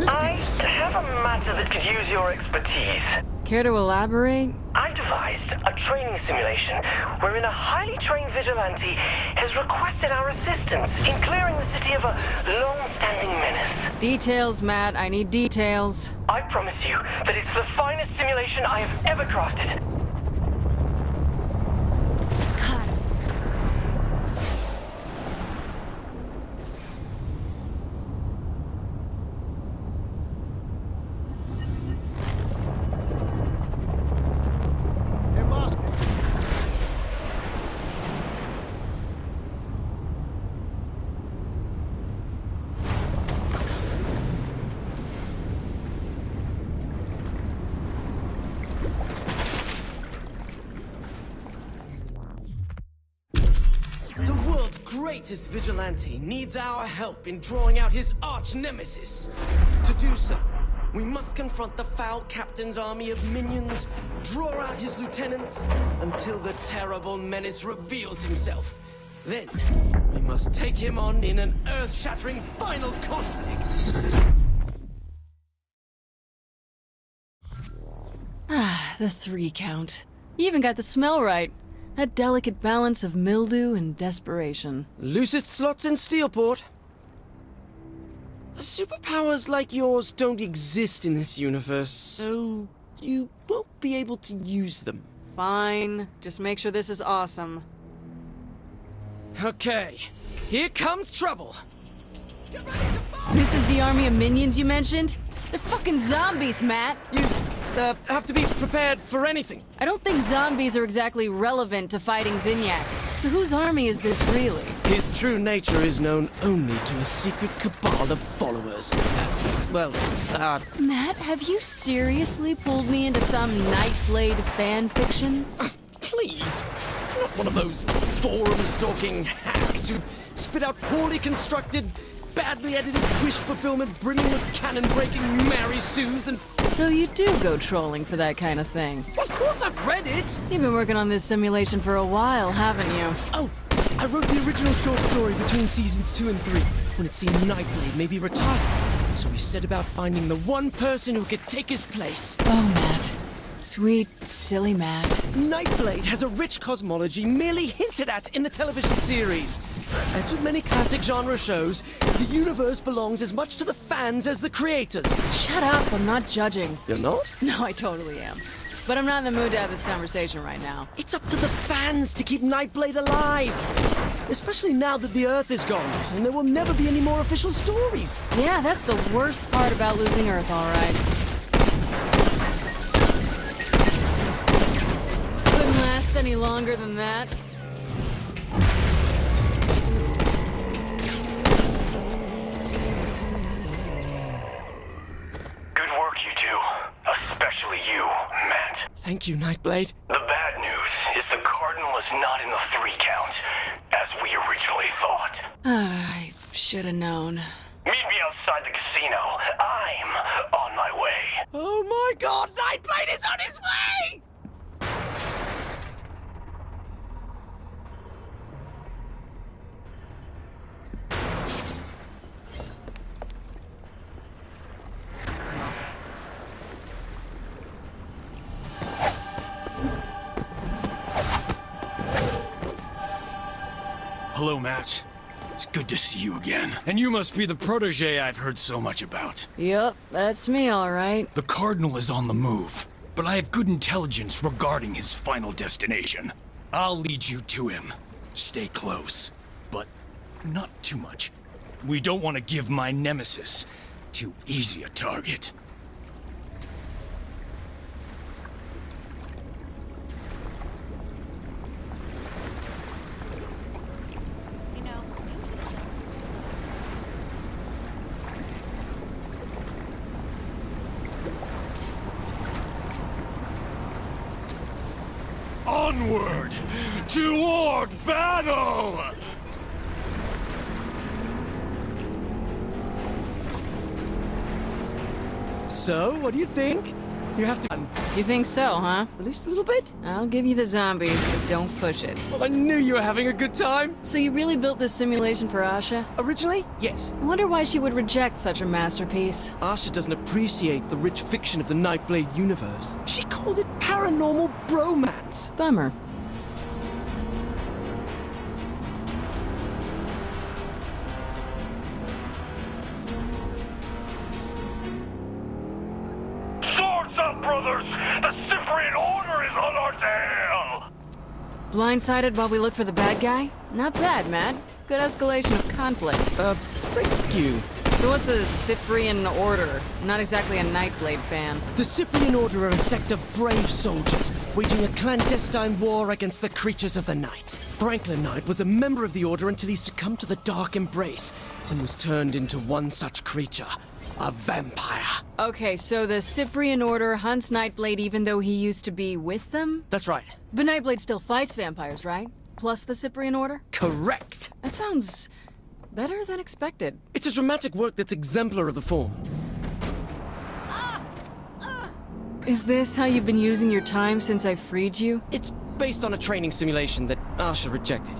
I have a matter that could use your expertise. Care to elaborate? I devised a training simulation wherein a highly trained vigilante has requested our assistance in clearing the city of a long-standing menace. Details, Matt. I need details. I promise you that it's the finest simulation I have ever crafted. Greatest vigilante needs our help in drawing out his arch-nemesis. To do so, we must confront the foul captain's army of minions, draw out his lieutenants, until the terrible menace reveals himself. Then, we must take him on in an earth-shattering final conflict. The 3 count. You even got the smell right. That delicate balance of mildew and desperation. Loosest slots in Steelport. Superpowers like yours don't exist in this universe, so you won't be able to use them. Fine. Just make sure this is awesome. Okay, here comes trouble. Get ready to fight! This is the army of minions you mentioned? They're fucking zombies, Matt! You have to be prepared for anything. I don't think zombies are exactly relevant to fighting Zinyak. So whose army is this really? His true nature is known only to a secret cabal of followers. Matt, have you seriously pulled me into some Nightblade fan fiction? Please. I'm not one of those forum-stalking hacks who spit out poorly constructed, badly edited wish fulfillment brimming with cannon-breaking Mary Sues and... So you do go trolling for that kind of thing? Of course I've read it! You've been working on this simulation for a while, haven't you? Oh, I wrote the original short story between seasons 2 and 3, when it seemed Nightblade may be retired. So we set about finding the one person who could take his place. Oh, Matt. Sweet, silly Matt. Nightblade has a rich cosmology merely hinted at in the television series. As with many classic genre shows, the universe belongs as much to the fans as the creators. Shut up, I'm not judging. You're not? No, I totally am. But I'm not in the mood to have this conversation right now. It's up to the fans to keep Nightblade alive. Especially now that the Earth is gone, and there will never be any more official stories. Yeah, that's the worst part about losing Earth, all right. Couldn't last any longer than that. Good work, you two. Especially you, Matt. Thank you, Nightblade. The bad news is the Cardinal is not in the 3 count, as we originally thought. I should have known. Meet me outside the casino. I'm on my way. Oh my god, Nightblade is on his way! Hello, Matt. It's good to see you again. And you must be the protege I've heard so much about. Yup, that's me, all right. The Cardinal is on the move, but I have good intelligence regarding his final destination. I'll lead you to him. Stay close, but not too much. We don't want to give my nemesis too easy a target. Onward! Toward battle! So, what do you think? You have to... You think so, huh? Release a little bit? I'll give you the zombies, but don't push it. Well, I knew you were having a good time. So you really built this simulation for Asha? Originally, yes. I wonder why she would reject such a masterpiece. Asha doesn't appreciate the rich fiction of the Nightblade universe. She called it paranormal bromance. Bummer. Swords up, brothers! The Cyprian Order is on our tail! Blindsided while we look for the bad guy? Not bad, Matt. Good escalation of conflict. Thank you. So what's the Cyprian Order? Not exactly a Nightblade fan. The Cyprian Order are a sect of brave soldiers, waging a clandestine war against the creatures of the night. Franklin Knight was a member of the Order until he succumbed to the Dark Embrace, and was turned into one such creature, a vampire. Okay, so the Cyprian Order hunts Nightblade even though he used to be with them? That's right. But Nightblade still fights vampires, right? Plus the Cyprian Order? Correct. That sounds better than expected. It's a dramatic work that's exemplar of the form. Is this how you've been using your time since I freed you? It's based on a training simulation that Asha rejected.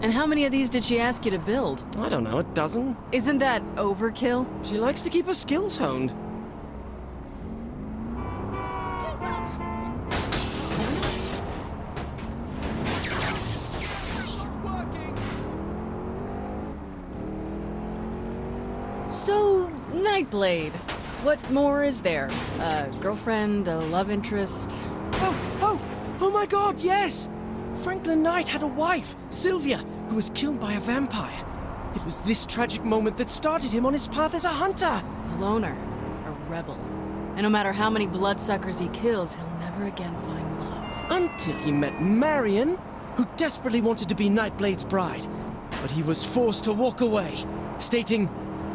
And how many of these did she ask you to build? I don't know, a dozen? Isn't that overkill? She likes to keep her skills honed. So, Nightblade. What more is there? A girlfriend, a love interest? Oh my god, yes! Franklin Knight had a wife, Sylvia, who was killed by a vampire. It was this tragic moment that started him on his path as a hunter. A loner. A rebel. And no matter how many bloodsuckers he kills, he'll never again find love. Until he met Marion, who desperately wanted to be Nightblade's bride. But he was forced to walk away, stating,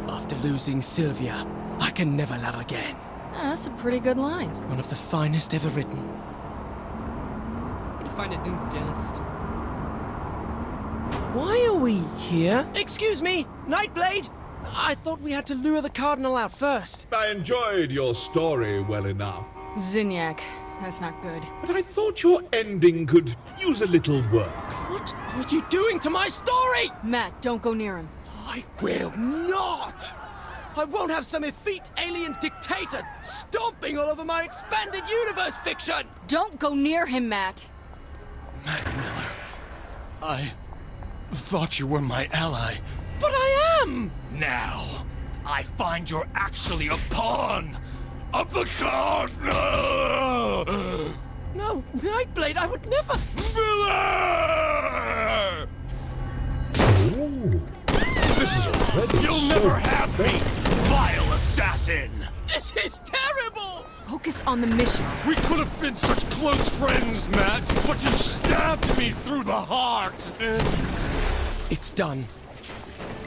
"After losing Sylvia, I can never love again." That's a pretty good line. One of the finest ever written. Find a new dentist. Why are we here? Excuse me, Nightblade! I thought we had to lure the Cardinal out first. I enjoyed your story well enough, Zinyak. That's not good. but I thought your ending could use a little work. What are you doing to my story? Matt, don't go near him. I will not! I won't have some effete alien dictator stomping all over my expanded universe fiction! Don't go near him, Matt. Matt Miller, I thought you were my ally. But I am! Now, I find you're actually a pawn of the Cardinal! No, Nightblade, I would never... Miller! Ooh, this is already You'll so never have me, effective. vile assassin! This is terrible! Focus on the mission. We could have been such close friends, Matt, but you stabbed me through the heart! It's done.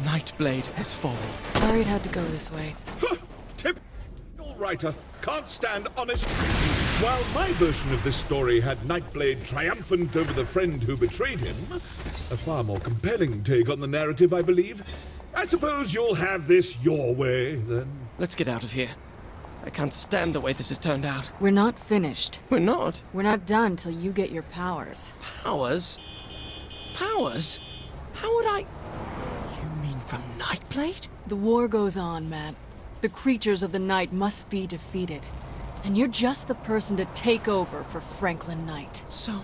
Nightblade has fallen. Sorry it had to go this way. Typical writer can't stand honest. While my version of this story had Nightblade triumphant over the friend who betrayed him, a far more compelling take on the narrative, I believe. I suppose you'll have this your way, then. Let's get out of here. I can't stand the way this has turned out. We're not finished. We're not. We're not done till you get your powers. Powers? Powers? How would I... You mean from Nightblade? The war goes on, Matt. The creatures of the night must be defeated. And you're just the person to take over for Franklin Knight. So,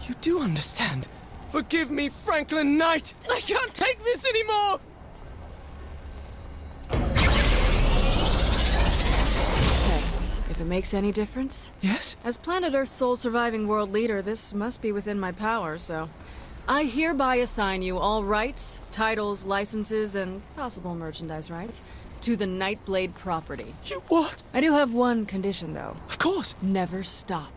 you do understand. Forgive me, Franklin Knight! I can't take this anymore! Hey, if it makes any difference, Yes? as planet Earth's sole surviving world leader, this must be within my power, so I hereby assign you all rights, titles, licenses, and possible merchandise rights to the Nightblade property. You what? I do have one condition, though. Of course. Never stop.